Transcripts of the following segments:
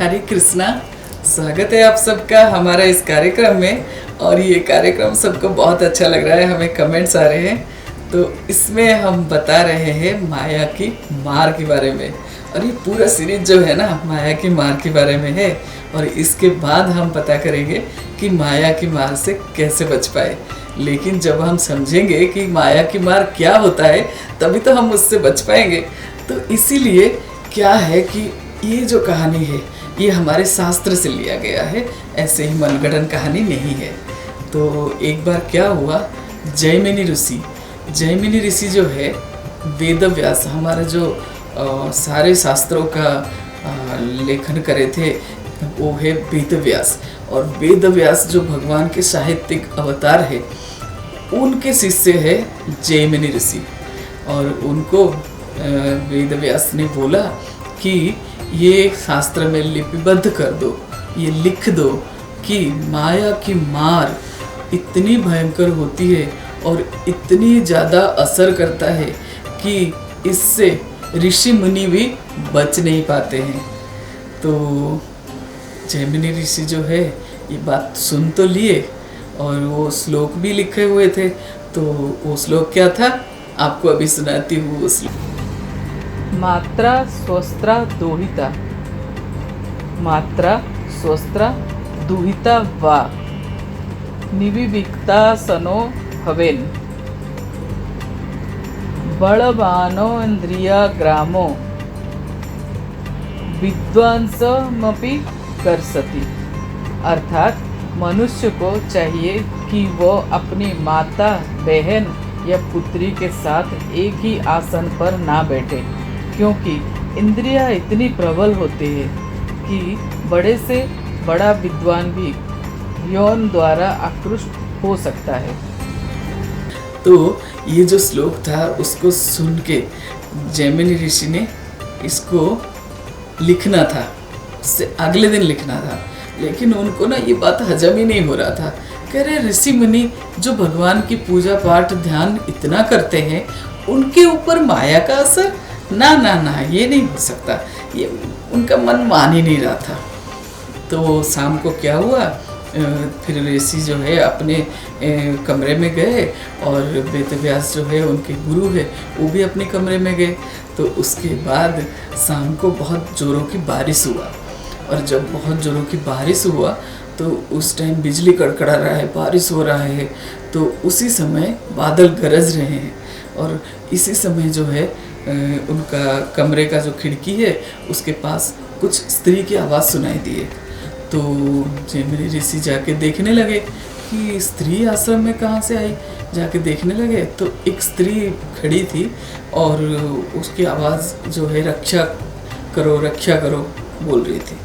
हरे कृष्णा। स्वागत है आप सबका हमारा इस कार्यक्रम में। और ये कार्यक्रम सबको बहुत अच्छा लग रहा है, हमें कमेंट्स आ रहे हैं। तो इसमें हम बता रहे हैं माया की मार के बारे में। और ये पूरा सीरीज जो है ना माया की मार के बारे में है। और इसके बाद हम पता करेंगे कि माया की मार से कैसे बच पाए। लेकिन जब हम समझेंगे कि माया की मार क्या होता है तभी तो हम उससे बच पाएंगे। तो इसीलिए क्या है कि ये जो कहानी है ये हमारे शास्त्र से लिया गया है, ऐसे ही मनगढ़ंत कहानी नहीं है। तो एक बार क्या हुआ, जैमिनी ऋषि जो है वेद व्यास, हमारे जो सारे शास्त्रों का लेखन करे थे वो है वेद व्यास। और वेद व्यास जो भगवान के साहित्यिक अवतार है उनके शिष्य है जैमिनी ऋषि। और उनको वेद व्यास ने बोला कि ये शास्त्र में लिपिबद्ध कर दो, ये लिख दो कि माया की मार इतनी भयंकर होती है और इतनी ज़्यादा असर करता है कि इससे ऋषि मुनि भी बच नहीं पाते हैं। तो जैमिनी ऋषि जो है ये बात सुन तो लिए और वो श्लोक भी लिखे हुए थे। तो वो श्लोक क्या था आपको अभी सुनाती हूँ। वो श्लोक मात्रा स्वस्त्रा दुहिता, मात्रा स्वस्त्रा दुहिता वा निविविक्ता सनो हवेन बलवानो इंद्रिया ग्रामो विद्वांसमपि कर्षति। अर्थात मनुष्य को चाहिए कि वो अपनी माता, बहन या पुत्री के साथ एक ही आसन पर ना बैठे, क्योंकि इंद्रियां इतनी प्रबल होती है कि बड़े से बड़ा विद्वान भी यौन द्वारा आकृष्ट हो सकता है। तो ये जो श्लोक था उसको सुन के जैमिनी ऋषि ने इसको लिखना था, उससे अगले दिन लिखना था। लेकिन उनको ना ये बात हजम ही नहीं हो रहा था। कह रहे ऋषि मुनि जो भगवान की पूजा पाठ ध्यान इतना करते हैं उनके ऊपर माया का असर, ना ना ना ये नहीं हो सकता। ये उनका मन मान ही नहीं रहा था। तो शाम को क्या हुआ, फिर ऋषि जो है अपने कमरे में गए और वेद व्यास जो है उनके गुरु है वो भी अपने कमरे में गए। तो उसके बाद शाम को बहुत ज़ोरों की बारिश हुआ। और जब बहुत ज़ोरों की बारिश हुआ तो उस टाइम बिजली कड़कड़ा रहा है, बारिश हो रहा है। तो उसी समय बादल गरज रहे हैं। और इसी समय जो है उनका कमरे का जो खिड़की है उसके पास कुछ स्त्री की आवाज़ सुनाई दी। तो जैमिनी ऋषि जाके देखने लगे कि स्त्री आश्रम में कहाँ से आई। जाके देखने लगे तो एक स्त्री खड़ी थी और उसकी आवाज़ जो है रक्षा करो बोल रही थी।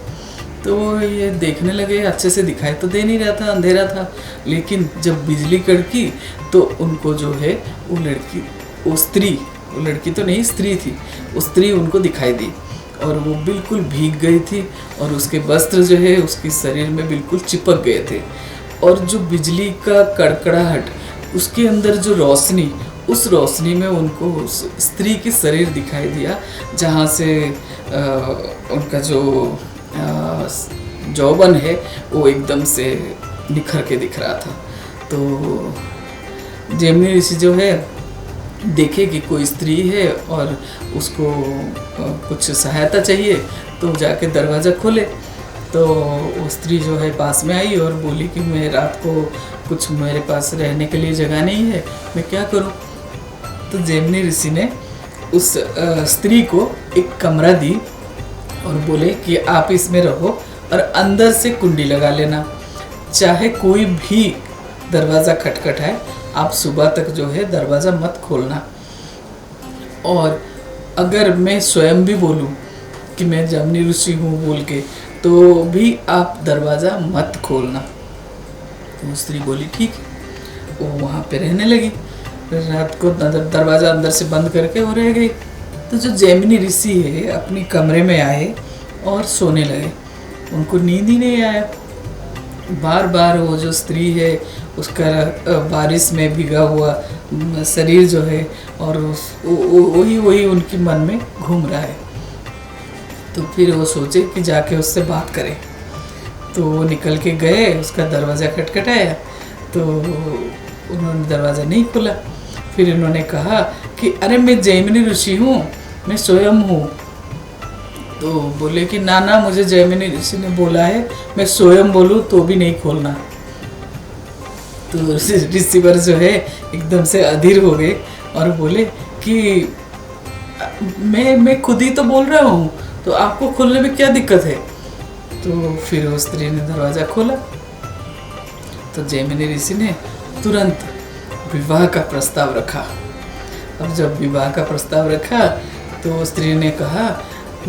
तो ये देखने लगे, अच्छे से दिखाई तो दे नहीं रहा था, अंधेरा था। लेकिन जब बिजली कड़की तो उनको जो है वो लड़की तो नहीं स्त्री थी, वो स्त्री उनको दिखाई दी। और वो बिल्कुल भीग गई थी और उसके वस्त्र जो है उसके शरीर में बिल्कुल चिपक गए थे। और जो बिजली का कड़कड़ाहट, उसके अंदर जो रोशनी, उस रोशनी में उनको उस स्त्री की शरीर दिखाई दिया जहाँ से उनका जो यौवन है वो एकदम से निखर के दिख रहा था। तो जैमिनी ऋषि जो है देखे कि कोई स्त्री है और उसको कुछ सहायता चाहिए, तो जाके दरवाज़ा खोले। तो वो स्त्री जो है पास में आई और बोली कि मैं रात को कुछ मेरे पास रहने के लिए जगह नहीं है, मैं क्या करूं। तो जैमिनी ऋषि ने उस स्त्री को एक कमरा दी और बोले कि आप इसमें रहो और अंदर से कुंडी लगा लेना, चाहे कोई भी दरवाज़ा खटखटाए आप सुबह तक जो है दरवाज़ा मत खोलना। और अगर मैं स्वयं भी बोलूं कि मैं जैमिनी ऋषि हूँ बोल के तो भी आप दरवाज़ा मत खोलना। तो स्त्री बोली ठीक है। वो वहाँ पे रहने लगी, रात को दरवाज़ा अंदर से बंद करके वो रह गई। तो जो जैमिनी ऋषि है अपने कमरे में आए और सोने लगे, उनको नींद ही नहीं आया। बार बार वो जो स्त्री है उसका बारिश में भीगा हुआ शरीर जो है और वही उनके मन में घूम रहा है। तो फिर वो सोचे कि जाके उससे बात करें। तो वो निकल के गए, उसका दरवाज़ा खटखटाया तो उन्होंने दरवाज़ा नहीं खोला। फिर उन्होंने कहा कि अरे मैं जैमिनी ऋषि हूँ, मैं स्वयं हूँ। तो बोले कि ना ना, मुझे जैमिनी ऋषि ने बोला है मैं स्वयं बोलूँ तो भी नहीं खोलना। तो रिसीवर जो है एकदम से अधीर हो गए और बोले कि मैं खुद ही तो बोल रहा हूँ, तो आपको खोलने में क्या दिक्कत है। तो फिर उस स्त्री ने दरवाज़ा खोला तो जैमिनी ऋषि ने तुरंत विवाह का प्रस्ताव रखा। अब जब विवाह का प्रस्ताव रखा तो स्त्री ने कहा,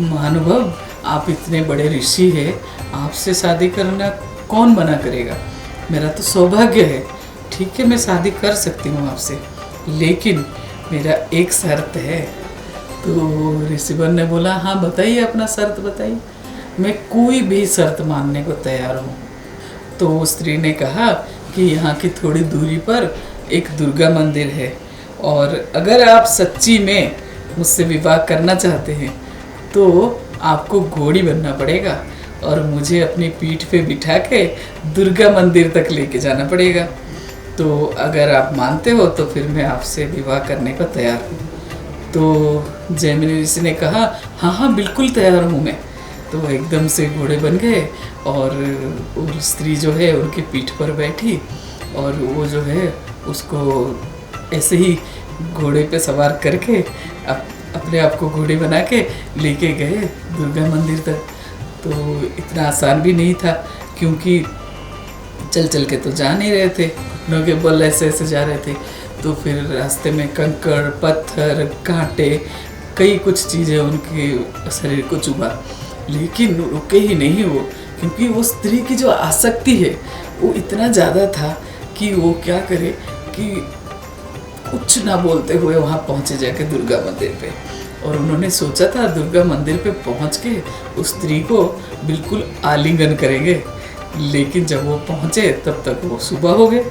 महानुभाव आप इतने बड़े ऋषि हैं, आपसे शादी करना कौन मना करेगा, मेरा तो सौभाग्य है। ठीक है, मैं शादी कर सकती हूँ आपसे, लेकिन मेरा एक शर्त है। तो रिसीवर ने बोला, हाँ बताइए, अपना शर्त बताइए। मैं कोई भी शर्त मानने को तैयार हूँ। तो स्त्री ने कहा कि यहाँ की थोड़ी दूरी पर एक दुर्गा मंदिर है, और अगर आप सच्ची में मुझसे विवाह करना चाहते हैं तो आपको घोड़ी बनना पड़ेगा और मुझे अपनी पीठ पे बिठा के दुर्गा मंदिर तक लेके जाना पड़ेगा। तो अगर आप मानते हो तो फिर मैं आपसे विवाह करने को तैयार हूँ। तो जैमिनी ऋषि ने कहा, हाँ हाँ बिल्कुल तैयार हूँ मैं। तो वो एकदम से घोड़े बन गए और स्त्री जो है उनकी पीठ पर बैठी, और वो जो है उसको ऐसे ही घोड़े पे सवार करके अपने आप को घोड़े बना के लेके गए दुर्गा मंदिर तक। तो इतना आसान भी नहीं था, क्योंकि चल चल के तो जा नहीं रहे थे, घुटनों के बल ऐसे ऐसे जा रहे थे। तो फिर रास्ते में कंकड़, पत्थर, कांटे, कई कुछ चीज़ें उनके शरीर को चुभा, लेकिन रुके ही नहीं वो, क्योंकि वो स्त्री की जो आसक्ति है वो इतना ज़्यादा था कि वो क्या करे कि कुछ ना बोलते हुए वहाँ पहुँचे जाके दुर्गा मंदिर पे। और उन्होंने सोचा था दुर्गा मंदिर पे पहुँच के उस स्त्री को बिल्कुल आलिंगन करेंगे, लेकिन जब वो पहुँचे तब तक वो सुबह हो गए।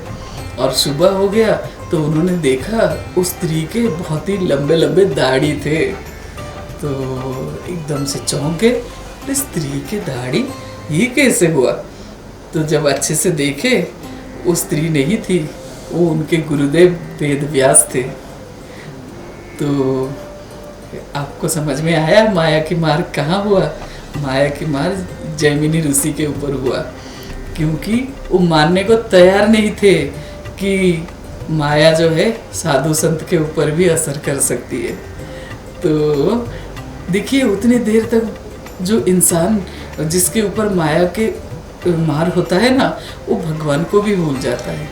और सुबह हो गया तो उन्होंने देखा उस स्त्री के बहुत ही लंबे लंबे दाढ़ी थे। तो एकदम से चौंक गए, इस स्त्री के दाढ़ी ये कैसे हुआ। तो जब अच्छे से देखे वो स्त्री नहीं थी, वो उनके गुरुदेव वेद व्यास थे। तो आपको समझ में आया माया की मार कहाँ हुआ। माया की मार जैमिनी ऋषि के ऊपर हुआ, क्योंकि वो मानने को तैयार नहीं थे कि माया जो है साधु संत के ऊपर भी असर कर सकती है। तो देखिए, उतनी देर तक जो इंसान जिसके ऊपर माया के मार होता है ना, वो भगवान को भी भूल जाता है,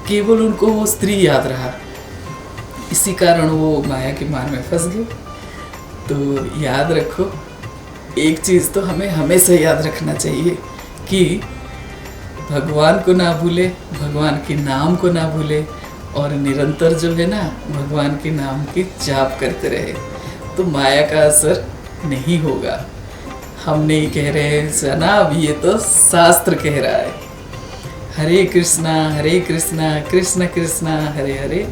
केवल उनको वो स्त्री याद रहा। इसी कारण वो माया की मार में फंस गए। तो याद रखो, एक चीज़ तो हमें हमेशा याद रखना चाहिए कि भगवान को ना भूले, भगवान के नाम को ना भूले, और निरंतर जो है ना भगवान के नाम की जाप करते रहे, तो माया का असर नहीं होगा। हम नहीं कह रहे हैं जनाब, ये तो शास्त्र कह रहा है। हरे कृष्णा कृष्ण कृष्णा हरे हरे,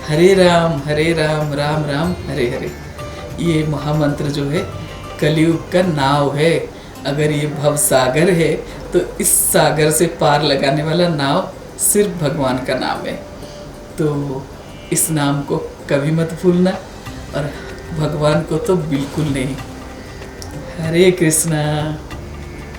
हरे राम राम राम हरे हरे। ये महामंत्र जो है कलयुग का नाव है। अगर ये भव सागर है तो इस सागर से पार लगाने वाला नाव सिर्फ भगवान का नाम है। तो इस नाम को कभी मत भूलना, और भगवान को तो बिल्कुल नहीं। हरे कृष्णा।